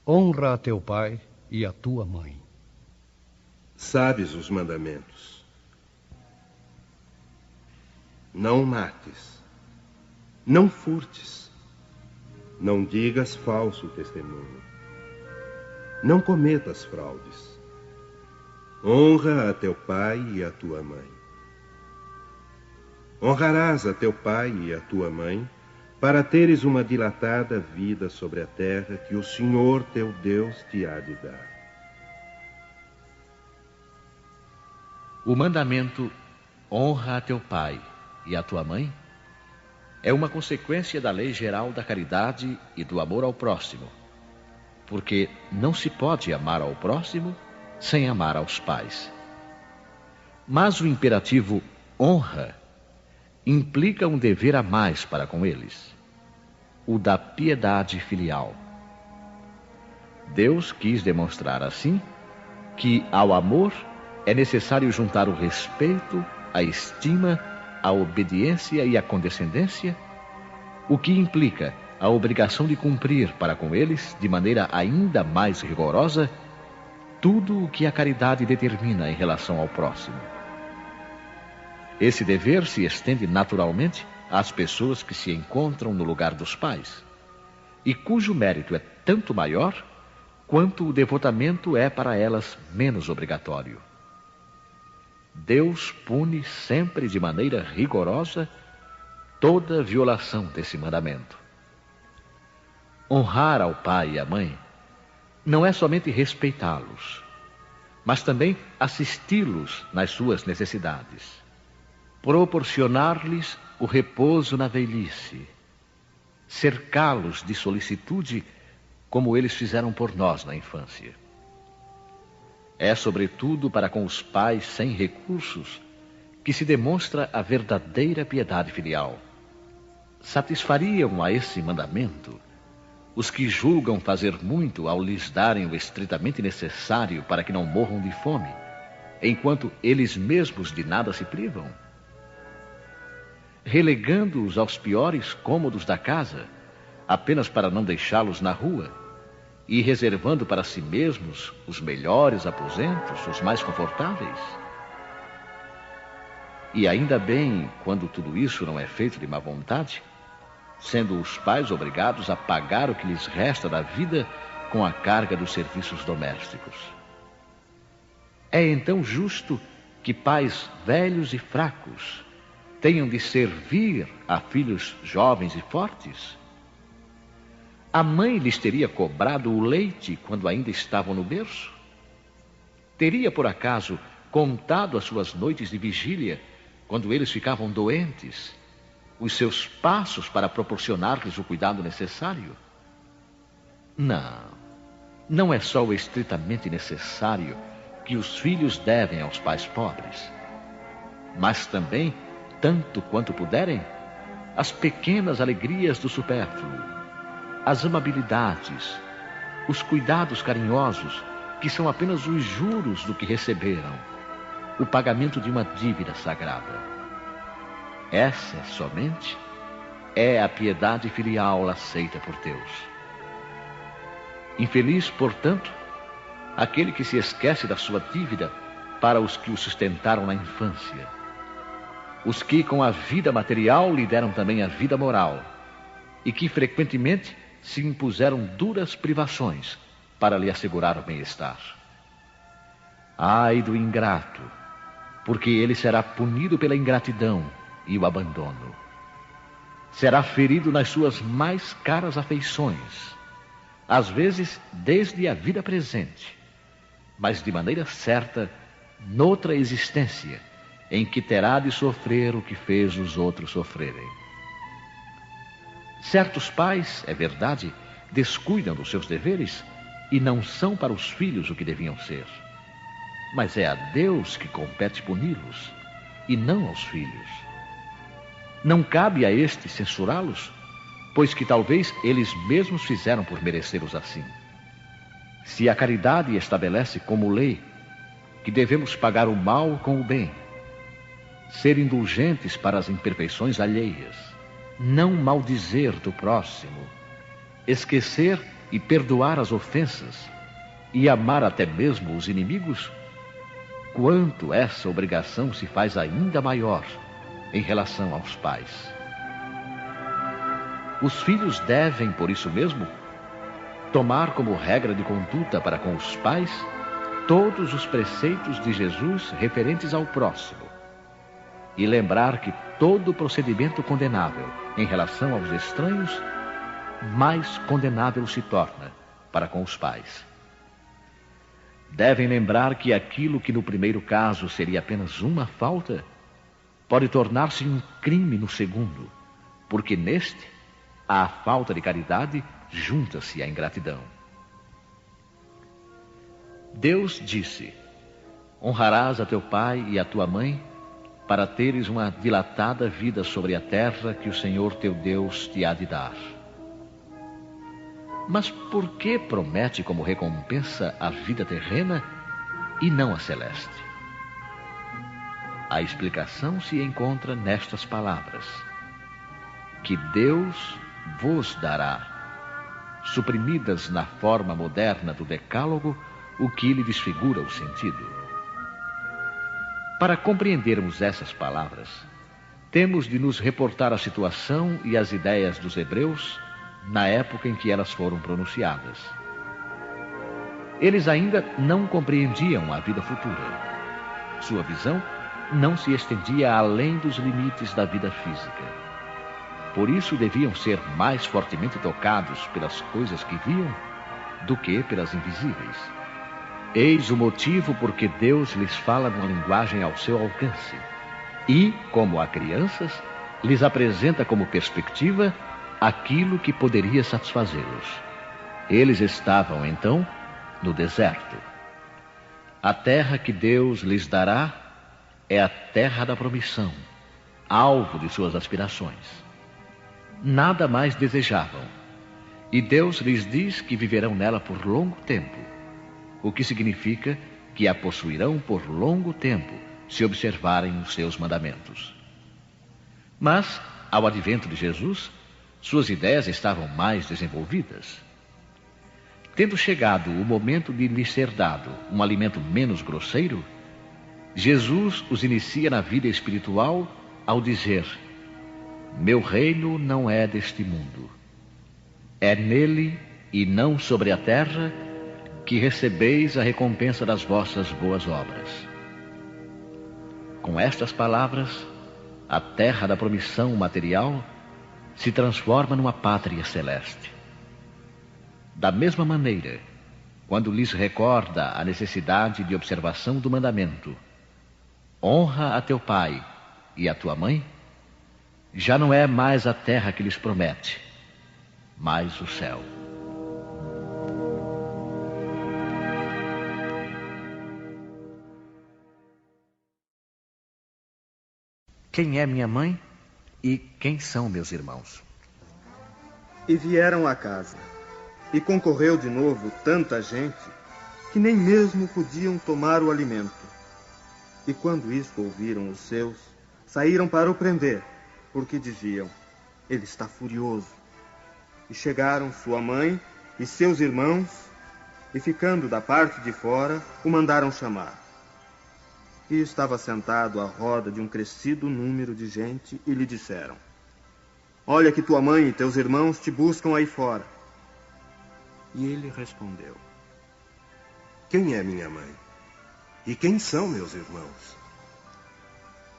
Honra a teu pai e a tua mãe. Sabes os mandamentos. Não mates. Não furtes. Não digas falso testemunho. Não cometas fraudes. Honra a teu pai e a tua mãe. Honrarás a teu pai e a tua mãe, para teres uma dilatada vida sobre a terra que o Senhor teu Deus te há de dar. O mandamento honra a teu pai e a tua mãe é uma consequência da lei geral da caridade e do amor ao próximo, porque não se pode amar ao próximo sem amar aos pais. Mas o imperativo honra implica um dever a mais para com eles, o da piedade filial. Deus quis demonstrar assim que ao amor é necessário juntar o respeito, a estima, a obediência e a condescendência, o que implica a obrigação de cumprir para com eles, de maneira ainda mais rigorosa, tudo o que a caridade determina em relação ao próximo. Esse dever se estende naturalmente às pessoas que se encontram no lugar dos pais, e cujo mérito é tanto maior quanto o devotamento é para elas menos obrigatório. Deus pune sempre de maneira rigorosa toda violação desse mandamento. Honrar ao pai e à mãe não é somente respeitá-los, mas também assisti-los nas suas necessidades, proporcionar-lhes o repouso na velhice, cercá-los de solicitude como eles fizeram por nós na infância. É sobretudo para com os pais sem recursos que se demonstra a verdadeira piedade filial. Satisfariam a esse mandamento os que julgam fazer muito ao lhes darem o estritamente necessário para que não morram de fome, enquanto eles mesmos de nada se privam? Relegando-os aos piores cômodos da casa, apenas para não deixá-los na rua, e reservando para si mesmos os melhores aposentos, os mais confortáveis? E ainda bem quando tudo isso não é feito de má vontade, sendo os pais obrigados a pagar o que lhes resta da vida com a carga dos serviços domésticos. É então justo que pais velhos e fracos tenham de servir a filhos jovens e fortes? A mãe lhes teria cobrado o leite quando ainda estavam no berço? Teria, por acaso, contado as suas noites de vigília, quando eles ficavam doentes, os seus passos para proporcionar-lhes o cuidado necessário? Não é só o estritamente necessário que os filhos devem aos pais pobres, mas também, tanto quanto puderem, as pequenas alegrias do supérfluo, as amabilidades, os cuidados carinhosos, que são apenas os juros do que receberam, o pagamento de uma dívida sagrada. Essa somente é a piedade filial aceita por Deus. Infeliz, portanto, aquele que se esquece da sua dívida para os que o sustentaram na infância, os que com a vida material lhe deram também a vida moral, e que frequentemente se impuseram duras privações para lhe assegurar o bem-estar. Ai do ingrato, porque ele será punido pela ingratidão e o abandono. Será ferido nas suas mais caras afeições, às vezes desde a vida presente, mas de maneira certa noutra existência, em que terá de sofrer o que fez os outros sofrerem. Certos pais, é verdade, descuidam dos seus deveres e não são para os filhos o que deviam ser. Mas é a Deus que compete puni-los, e não aos filhos. Não cabe a estes censurá-los, pois que talvez eles mesmos fizeram por merecê-los assim. Se a caridade estabelece como lei que devemos pagar o mal com o bem, ser indulgentes para as imperfeições alheias, não maldizer do próximo, esquecer e perdoar as ofensas e amar até mesmo os inimigos, quanto essa obrigação se faz ainda maior em relação aos pais. Os filhos devem, por isso mesmo, tomar como regra de conduta para com os pais todos os preceitos de Jesus referentes ao próximo e lembrar que todo procedimento condenável em relação aos estranhos, mais condenável se torna para com os pais. Devem lembrar que aquilo que no primeiro caso seria apenas uma falta, pode tornar-se um crime no segundo, porque neste, à falta de caridade, junta-se a ingratidão. Deus disse: honrarás a teu pai e a tua mãe, para teres uma dilatada vida sobre a terra que o Senhor teu Deus te há de dar. Mas por que promete como recompensa a vida terrena e não a celeste? A explicação se encontra nestas palavras: que Deus vos dará, suprimidas na forma moderna do decálogo, o que lhe desfigura o sentido. Para compreendermos essas palavras, temos de nos reportar a situação e as ideias dos hebreus na época em que elas foram pronunciadas. Eles ainda não compreendiam a vida futura. Sua visão não se estendia além dos limites da vida física. Por isso deviam ser mais fortemente tocados pelas coisas que viam do que pelas invisíveis. Eis o motivo por que Deus lhes fala numa linguagem ao seu alcance e, como a crianças, lhes apresenta como perspectiva aquilo que poderia satisfazê-los. Eles estavam, então, no deserto. A terra que Deus lhes dará é a terra da promissão, alvo de suas aspirações. Nada mais desejavam, e Deus lhes diz que viverão nela por longo tempo, o que significa que a possuirão por longo tempo, se observarem os seus mandamentos. Mas, ao advento de Jesus, suas ideias estavam mais desenvolvidas. Tendo chegado o momento de lhes ser dado um alimento menos grosseiro, Jesus os inicia na vida espiritual ao dizer: meu reino não é deste mundo. É nele e não sobre a terra que recebeis a recompensa das vossas boas obras. Com estas palavras, a terra da promissão material se transforma numa pátria celeste. Da mesma maneira, quando lhes recorda a necessidade de observação do mandamento: honra a teu pai e a tua mãe, já não é mais a terra que lhes promete, mas o céu. Quem é minha mãe e quem são meus irmãos? E vieram à casa, e concorreu de novo tanta gente, que nem mesmo podiam tomar o alimento. E quando isto ouviram os seus, saíram para o prender, porque diziam: ele está furioso. E chegaram sua mãe e seus irmãos, e ficando da parte de fora, o mandaram chamar. E estava sentado à roda de um crescido número de gente, e lhe disseram: olha que tua mãe e teus irmãos te buscam aí fora. E ele respondeu: quem é minha mãe? E quem são meus irmãos?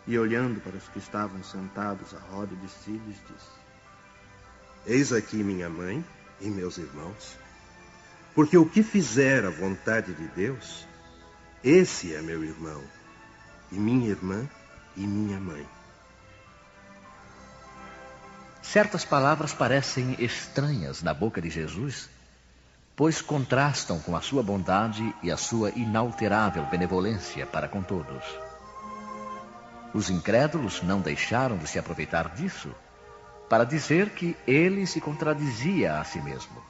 E olhando para os que estavam sentados à roda de si, lhes disse: eis aqui minha mãe e meus irmãos. Porque o que fizer a vontade de Deus, esse é meu irmão, e minha irmã e minha mãe. Certas palavras parecem estranhas na boca de Jesus, pois contrastam com a sua bondade e a sua inalterável benevolência para com todos. Os incrédulos não deixaram de se aproveitar disso para dizer que ele se contradizia a si mesmo.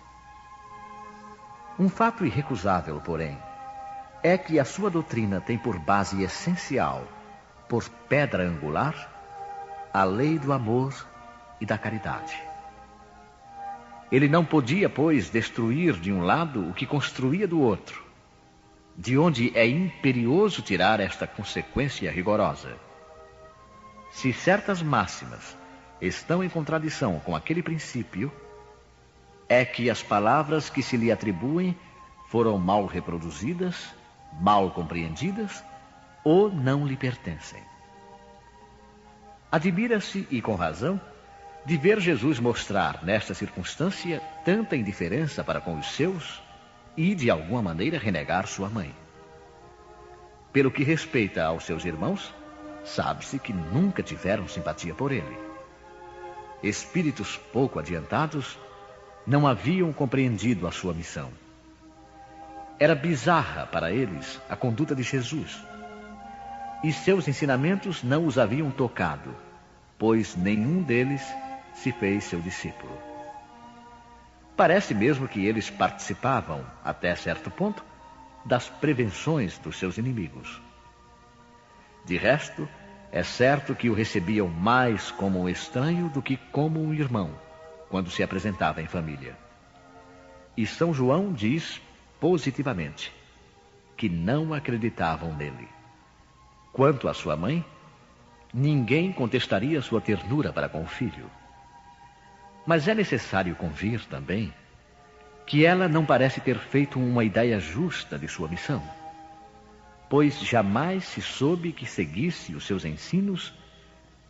Um fato irrecusável, porém, é que a sua doutrina tem por base essencial, por pedra angular, a lei do amor e da caridade. Ele não podia, pois, destruir de um lado o que construía do outro, de onde é imperioso tirar esta consequência rigorosa. Se certas máximas estão em contradição com aquele princípio, é que as palavras que se lhe atribuem foram mal reproduzidas, mal compreendidas ou não lhe pertencem. Admira-se, e com razão, de ver Jesus mostrar nesta circunstância tanta indiferença para com os seus e, de alguma maneira, renegar sua mãe. Pelo que respeita aos seus irmãos, sabe-se que nunca tiveram simpatia por ele. Espíritos pouco adiantados não haviam compreendido a sua missão. Era bizarra para eles a conduta de Jesus, e seus ensinamentos não os haviam tocado, pois nenhum deles se fez seu discípulo. Parece mesmo que eles participavam, até certo ponto, das prevenções dos seus inimigos. De resto, é certo que o recebiam mais como um estranho do que como um irmão, quando se apresentava em família. E São João diz positivamente que não acreditavam nele. Quanto à sua mãe, ninguém contestaria sua ternura para com o filho. Mas é necessário convir também que ela não parece ter feito uma ideia justa de sua missão, pois jamais se soube que seguisse os seus ensinos,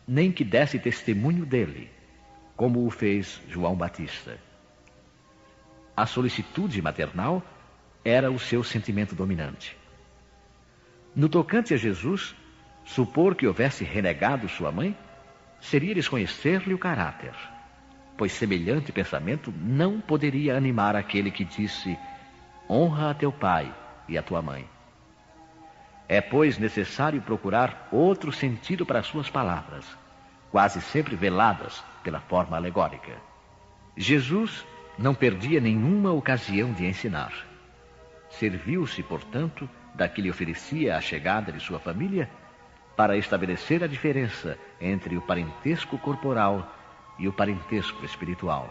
nem que desse testemunho dele, como o fez João Batista. A solicitude maternal era o seu sentimento dominante. No tocante a Jesus, supor que houvesse renegado sua mãe seria desconhecer-lhe o caráter, pois semelhante pensamento não poderia animar aquele que disse: honra a teu pai e a tua mãe. É, pois, necessário procurar outro sentido para suas palavras, quase sempre veladas pela forma alegórica. Jesus não perdia nenhuma ocasião de ensinar. Serviu-se, portanto, da que lhe oferecia a chegada de sua família para estabelecer a diferença entre o parentesco corporal e o parentesco espiritual.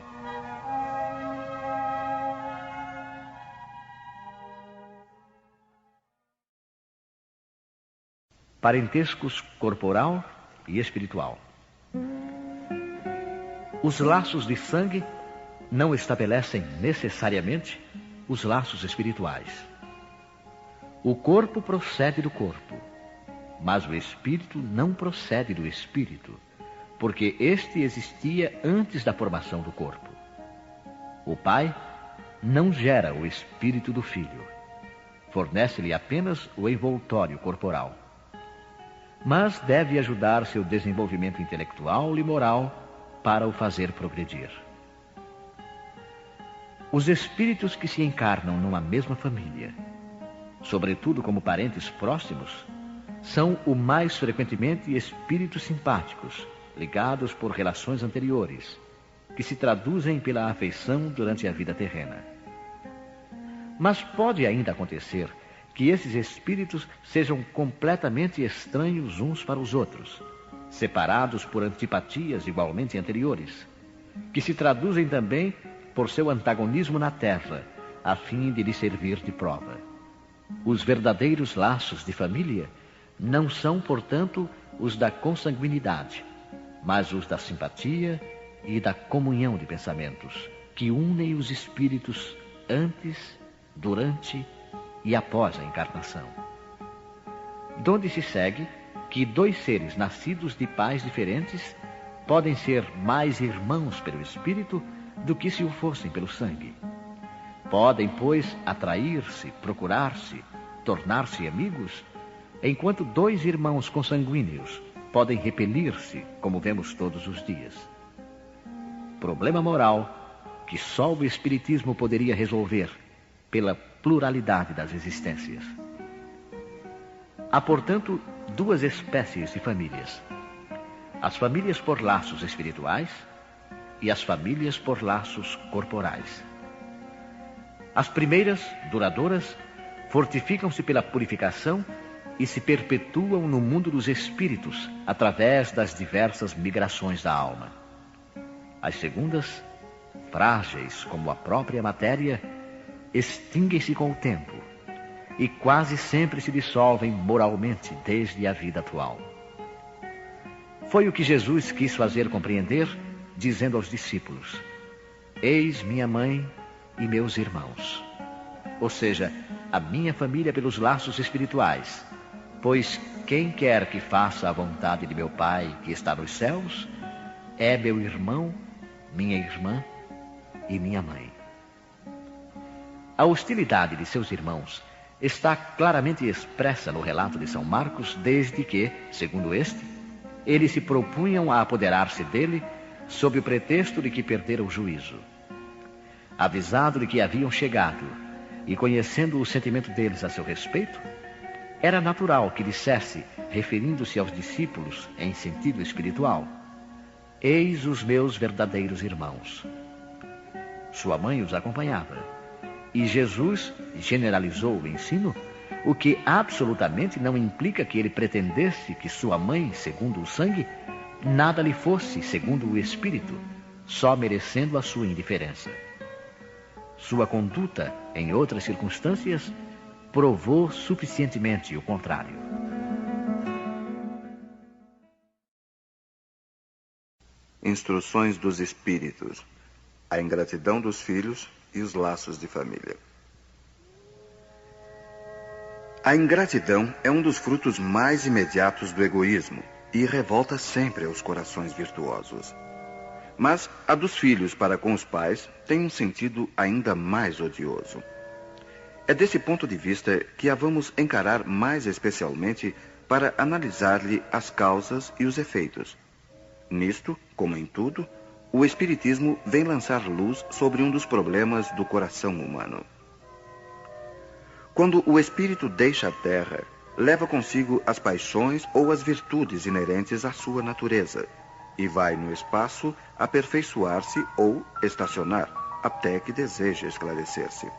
Parentescos corporal e espiritual. Os laços de sangue não estabelecem necessariamente os laços espirituais. O corpo procede do corpo, mas o espírito não procede do espírito, porque este existia antes da formação do corpo. O pai não gera o espírito do filho, fornece-lhe apenas o envoltório corporal, mas deve ajudar seu desenvolvimento intelectual e moral para o fazer progredir. Os espíritos que se encarnam numa mesma família, sobretudo como parentes próximos, são o mais frequentemente espíritos simpáticos, ligados por relações anteriores, que se traduzem pela afeição durante a vida terrena. Mas pode ainda acontecer que esses espíritos sejam completamente estranhos uns para os outros, separados por antipatias igualmente anteriores, que se traduzem também por seu antagonismo na terra, a fim de lhe servir de prova. Os verdadeiros laços de família não são, portanto, os da consanguinidade, mas os da simpatia e da comunhão de pensamentos, que unem os espíritos antes, durante e após a encarnação. Donde se segue que dois seres nascidos de pais diferentes podem ser mais irmãos pelo espírito do que se o fossem pelo sangue. Podem, pois, atrair-se, procurar-se, tornar-se amigos, enquanto dois irmãos consanguíneos podem repelir-se, como vemos todos os dias. Problema moral que só o Espiritismo poderia resolver pela pluralidade das existências. Há, portanto, duas espécies de famílias: as famílias por laços espirituais e as famílias por laços corporais. As primeiras, duradouras, fortificam-se pela purificação e se perpetuam no mundo dos espíritos através das diversas migrações da alma. As segundas frágeis como a própria matéria, extinguem-se com o tempo e quase sempre se dissolvem moralmente desde a vida atual. Foi o que Jesus quis fazer compreender, dizendo aos discípulos: eis minha mãe e meus irmãos. Ou seja, a minha família pelos laços espirituais, pois quem quer que faça a vontade de meu Pai que está nos céus, é meu irmão, minha irmã e minha mãe. A hostilidade de seus irmãos está claramente expressa no relato de São Marcos, desde que, segundo este, eles se propunham a apoderar-se dele sob o pretexto de que perderam o juízo. Avisado de que haviam chegado e conhecendo o sentimento deles a seu respeito, era natural que dissesse, referindo-se aos discípulos em sentido espiritual: eis os meus verdadeiros irmãos. Sua mãe os acompanhava, e Jesus generalizou o ensino, o que absolutamente não implica que ele pretendesse que sua mãe, segundo o sangue, nada lhe fosse, segundo o espírito, só merecendo a sua indiferença. Sua conduta, em outras circunstâncias, provou suficientemente o contrário. Instruções dos Espíritos: a ingratidão dos filhos e os laços de família. A ingratidão é um dos frutos mais imediatos do egoísmo e revolta sempre aos corações virtuosos. Mas a dos filhos para com os pais tem um sentido ainda mais odioso. É desse ponto de vista que a vamos encarar mais especialmente para analisar-lhe as causas e os efeitos. Nisto, como em tudo, o Espiritismo vem lançar luz sobre um dos problemas do coração humano. Quando o espírito deixa a terra, leva consigo as paixões ou as virtudes inerentes à sua natureza e vai no espaço aperfeiçoar-se ou estacionar, até que deseje esclarecer-se.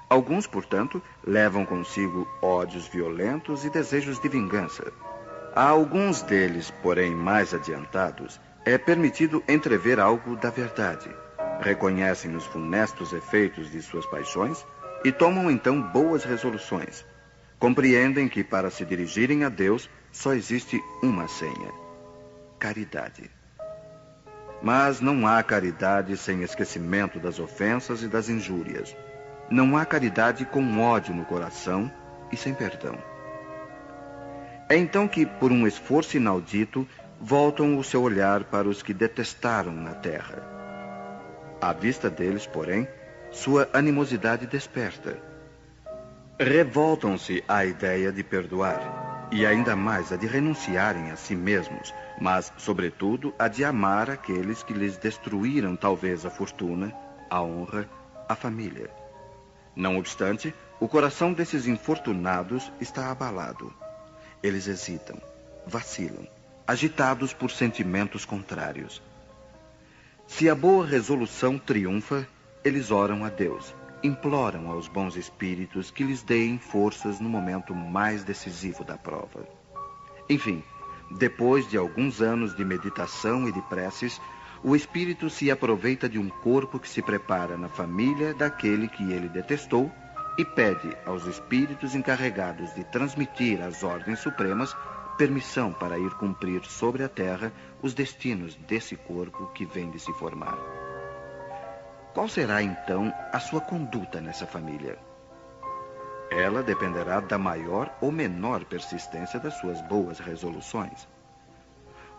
Alguns, portanto, levam consigo ódios violentos e desejos de vingança. A alguns deles, porém mais adiantados, é permitido entrever algo da verdade. Reconhecem os funestos efeitos de suas paixões e tomam então boas resoluções. Compreendem que para se dirigirem a Deus só existe uma senha: caridade. Mas não há caridade sem esquecimento das ofensas e das injúrias. Não há caridade com ódio no coração e sem perdão. É então que, por um esforço inaudito, voltam o seu olhar para os que detestaram na terra. À vista deles, porém, sua animosidade desperta. Revoltam-se à ideia de perdoar, e ainda mais a de renunciarem a si mesmos, mas, sobretudo, a de amar aqueles que lhes destruíram talvez a fortuna, a honra, a família. Não obstante, o coração desses infortunados está abalado. Eles hesitam, vacilam, agitados por sentimentos contrários. Se a boa resolução triunfa, eles oram a Deus, imploram aos bons espíritos que lhes deem forças no momento mais decisivo da prova. Enfim, depois de alguns anos de meditação e de preces, o espírito se aproveita de um corpo que se prepara na família daquele que ele detestou e pede aos espíritos encarregados de transmitir às ordens supremas permissão para ir cumprir sobre a terra os destinos desse corpo que vem de se formar. Qual será, então, a sua conduta nessa família? Ela dependerá da maior ou menor persistência das suas boas resoluções.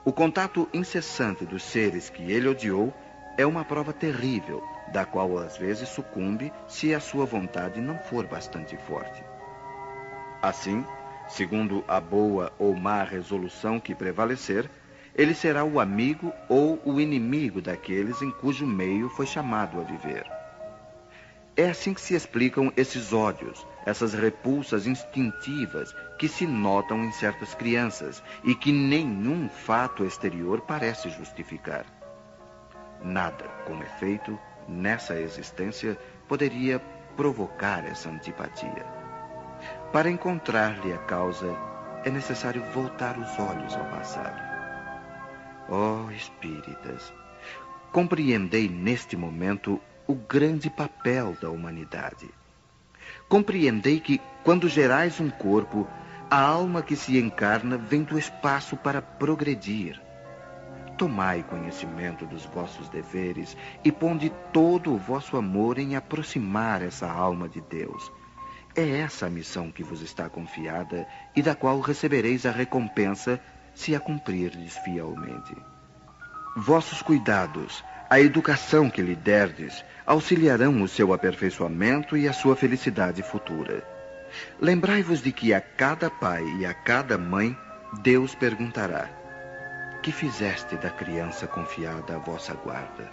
O contato incessante dos seres que ele odiou é uma prova terrível, da qual às vezes sucumbe se a sua vontade não for bastante forte. Assim, segundo a boa ou má resolução que prevalecer, ele será o amigo ou o inimigo daqueles em cujo meio foi chamado a viver. É assim que se explicam esses ódios, essas repulsas instintivas que se notam em certas crianças e que nenhum fato exterior parece justificar. Nada, com efeito, nessa existência poderia provocar essa antipatia. Para encontrar-lhe a causa, é necessário voltar os olhos ao passado. Ó espíritas, compreendei neste momento o grande papel da humanidade. Compreendei que, quando gerais um corpo, a alma que se encarna vem do espaço para progredir. Tomai conhecimento dos vossos deveres e ponde todo o vosso amor em aproximar essa alma de Deus. É essa a missão que vos está confiada e da qual recebereis a recompensa se a cumprirdes fielmente. Vossos cuidados, a educação que lhe derdes, auxiliarão o seu aperfeiçoamento e a sua felicidade futura. Lembrai-vos de que a cada pai e a cada mãe, Deus perguntará: que fizeste da criança confiada à vossa guarda?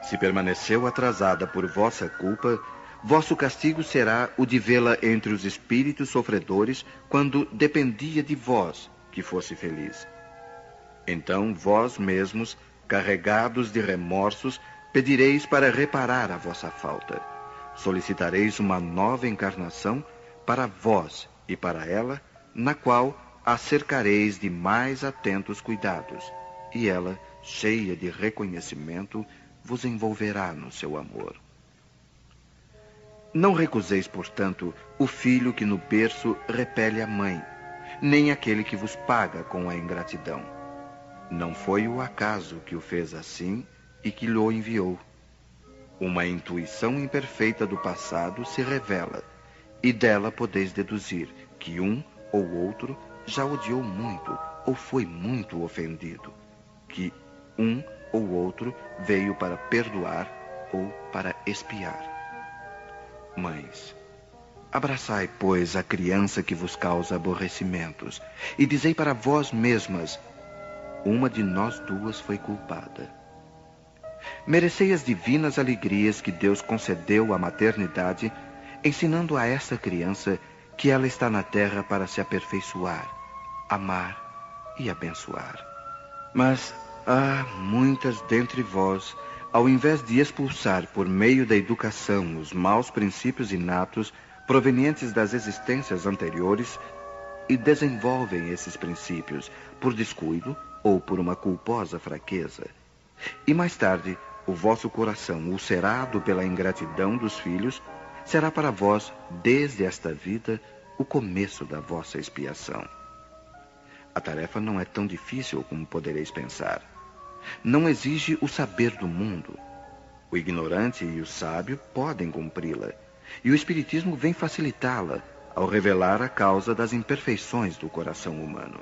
Se permaneceu atrasada por vossa culpa, vosso castigo será o de vê-la entre os espíritos sofredores quando dependia de vós que fosse feliz. Então vós mesmos, carregados de remorsos, pedireis para reparar a vossa falta. Solicitareis uma nova encarnação para vós e para ela, na qual a cercareis de mais atentos cuidados, e ela, cheia de reconhecimento, vos envolverá no seu amor. Não recuseis, portanto, o filho que no berço repele a mãe, nem aquele que vos paga com a ingratidão. Não foi o acaso que o fez assim e que lhe enviou. Uma intuição imperfeita do passado se revela, e dela podeis deduzir que um ou outro já odiou muito ou foi muito ofendido, que um ou outro veio para perdoar ou para expiar. Mães, abraçai, pois, a criança que vos causa aborrecimentos, e dizei para vós mesmas: uma de nós duas foi culpada. Merecei as divinas alegrias que Deus concedeu à maternidade, ensinando a essa criança que ela está na terra para se aperfeiçoar, amar e abençoar. Mas há muitas dentre vós, ao invés de expulsar por meio da educação os maus princípios inatos provenientes das existências anteriores, e desenvolvem esses princípios por descuido ou por uma culposa fraqueza. E mais tarde, o vosso coração, ulcerado pela ingratidão dos filhos, será para vós, desde esta vida, o começo da vossa expiação. A tarefa não é tão difícil como podereis pensar. Não exige o saber do mundo. O ignorante e o sábio podem cumpri-la, e o Espiritismo vem facilitá-la ao revelar a causa das imperfeições do coração humano.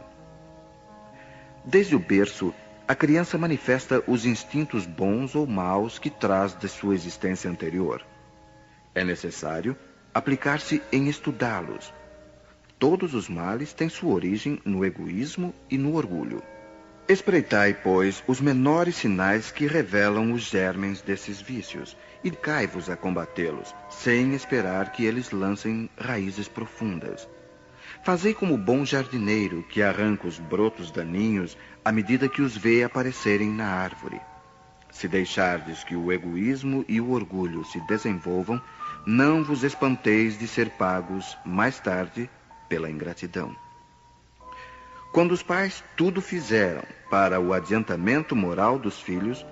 Desde o berço, a criança manifesta os instintos bons ou maus que traz de sua existência anterior. É necessário aplicar-se em estudá-los. Todos os males têm sua origem no egoísmo e no orgulho. Espreitai, pois, os menores sinais que revelam os germens desses vícios, e cai-vos a combatê-los, sem esperar que eles lancem raízes profundas. Fazei como o bom jardineiro que arranca os brotos daninhos à medida que os vê aparecerem na árvore. Se deixardes que o egoísmo e o orgulho se desenvolvam, não vos espanteis de ser pagos, mais tarde, pela ingratidão. Quando os pais tudo fizeram para o adiantamento moral dos filhos,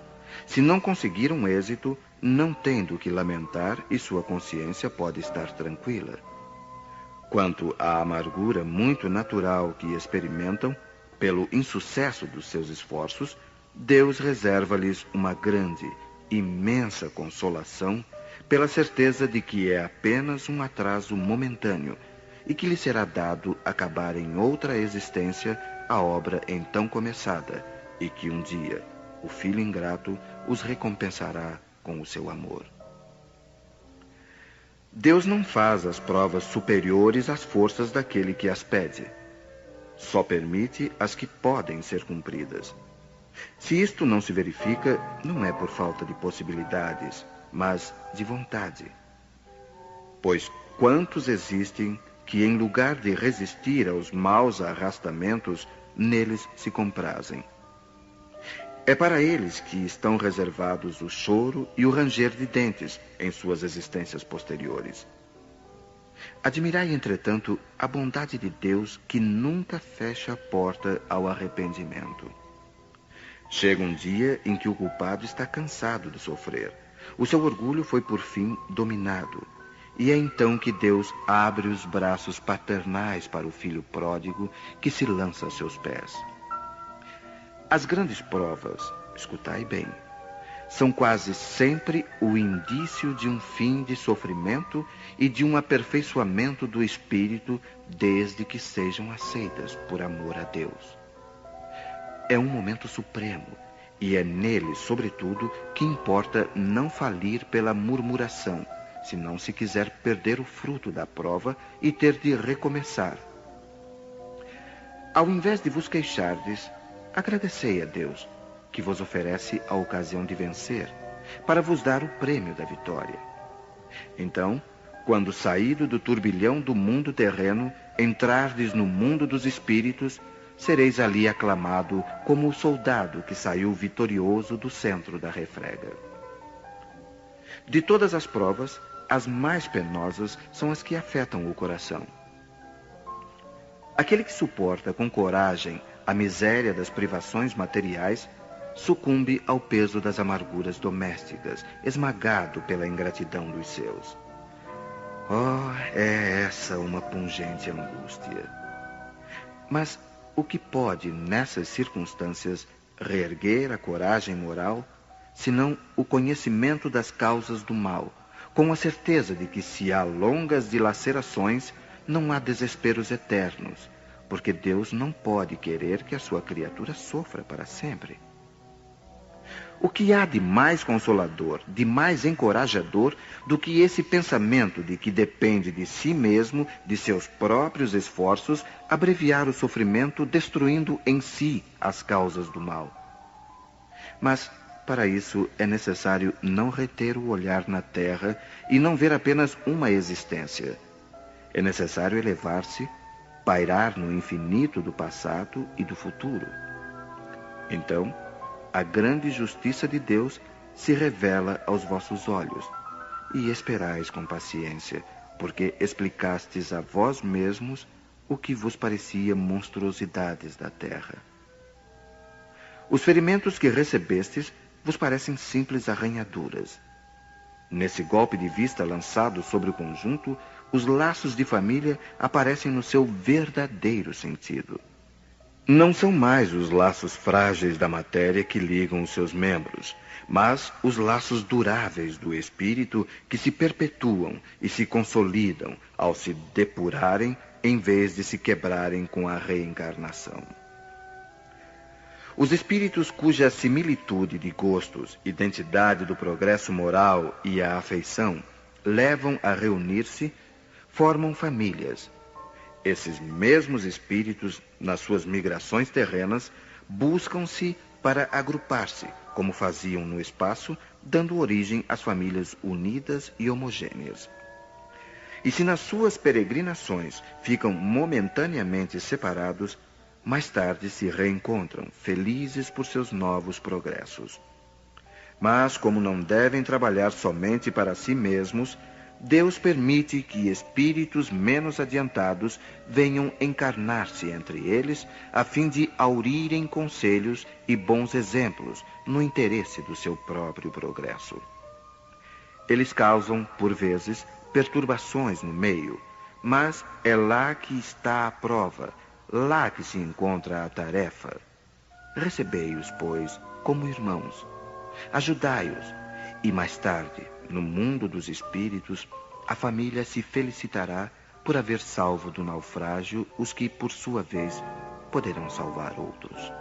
se não conseguiram êxito, não têm do que lamentar e sua consciência pode estar tranquila. Quanto à amargura muito natural que experimentam pelo insucesso dos seus esforços, Deus reserva-lhes uma grande, imensa consolação pela certeza de que é apenas um atraso momentâneo e que lhe será dado acabar em outra existência a obra então começada e que um dia o filho ingrato os recompensará com o seu amor. Deus não faz as provas superiores às forças daquele que as pede. Só permite as que podem ser cumpridas. Se isto não se verifica, não é por falta de possibilidades, mas de vontade. Pois quantos existem que, em lugar de resistir aos maus arrastamentos, neles se comprazem. É para eles que estão reservados o choro e o ranger de dentes em suas existências posteriores. Admirai, entretanto, a bondade de Deus que nunca fecha a porta ao arrependimento. Chega um dia em que o culpado está cansado de sofrer. O seu orgulho foi, por fim, dominado. E é então que Deus abre os braços paternais para o filho pródigo que se lança a seus pés. As grandes provas, escutai bem, são quase sempre o indício de um fim de sofrimento e de um aperfeiçoamento do espírito, desde que sejam aceitas por amor a Deus. É um momento supremo, e é nele, sobretudo, que importa não falir pela murmuração, se não se quiser perder o fruto da prova e ter de recomeçar. Ao invés de vos queixardes, agradecei a Deus, que vos oferece a ocasião de vencer, para vos dar o prêmio da vitória. Então, quando saído do turbilhão do mundo terreno, entrardes no mundo dos espíritos, sereis ali aclamado como o soldado que saiu vitorioso do centro da refrega. De todas as provas, as mais penosas são as que afetam o coração. Aquele que suporta com coragem a miséria das privações materiais sucumbe ao peso das amarguras domésticas, esmagado pela ingratidão dos seus. Oh, é essa uma pungente angústia. Mas o que pode, nessas circunstâncias, reerguer a coragem moral, senão o conhecimento das causas do mal, com a certeza de que, se há longas dilacerações, não há desesperos eternos, porque Deus não pode querer que a sua criatura sofra para sempre. O que há de mais consolador, de mais encorajador do que esse pensamento de que depende de si mesmo, de seus próprios esforços, abreviar o sofrimento, destruindo em si as causas do mal? Mas, para isso, é necessário não reter o olhar na terra e não ver apenas uma existência. É necessário elevar-se, pairar no infinito do passado e do futuro. Então, a grande justiça de Deus se revela aos vossos olhos, e esperais com paciência, porque explicastes a vós mesmos o que vos parecia monstruosidades da terra. Os ferimentos que recebestes vos parecem simples arranhaduras. Nesse golpe de vista lançado sobre o conjunto, os laços de família aparecem no seu verdadeiro sentido. Não são mais os laços frágeis da matéria que ligam os seus membros, mas os laços duráveis do espírito que se perpetuam e se consolidam ao se depurarem em vez de se quebrarem com a reencarnação. Os espíritos cuja similitude de gostos, identidade do progresso moral e a afeição levam a reunir-se, formam famílias. Esses mesmos espíritos, nas suas migrações terrenas, buscam-se para agrupar-se, como faziam no espaço, dando origem às famílias unidas e homogêneas. E se nas suas peregrinações ficam momentaneamente separados, mais tarde se reencontram, felizes por seus novos progressos. Mas, como não devem trabalhar somente para si mesmos, Deus permite que espíritos menos adiantados venham encarnar-se entre eles, a fim de aurirem conselhos e bons exemplos no interesse do seu próprio progresso. Eles causam, por vezes, perturbações no meio, mas é lá que está a prova, lá que se encontra a tarefa. Recebei-os, pois, como irmãos. Ajudai-os, e mais tarde, no mundo dos espíritos, a família se felicitará por haver salvo do naufrágio os que, por sua vez, poderão salvar outros.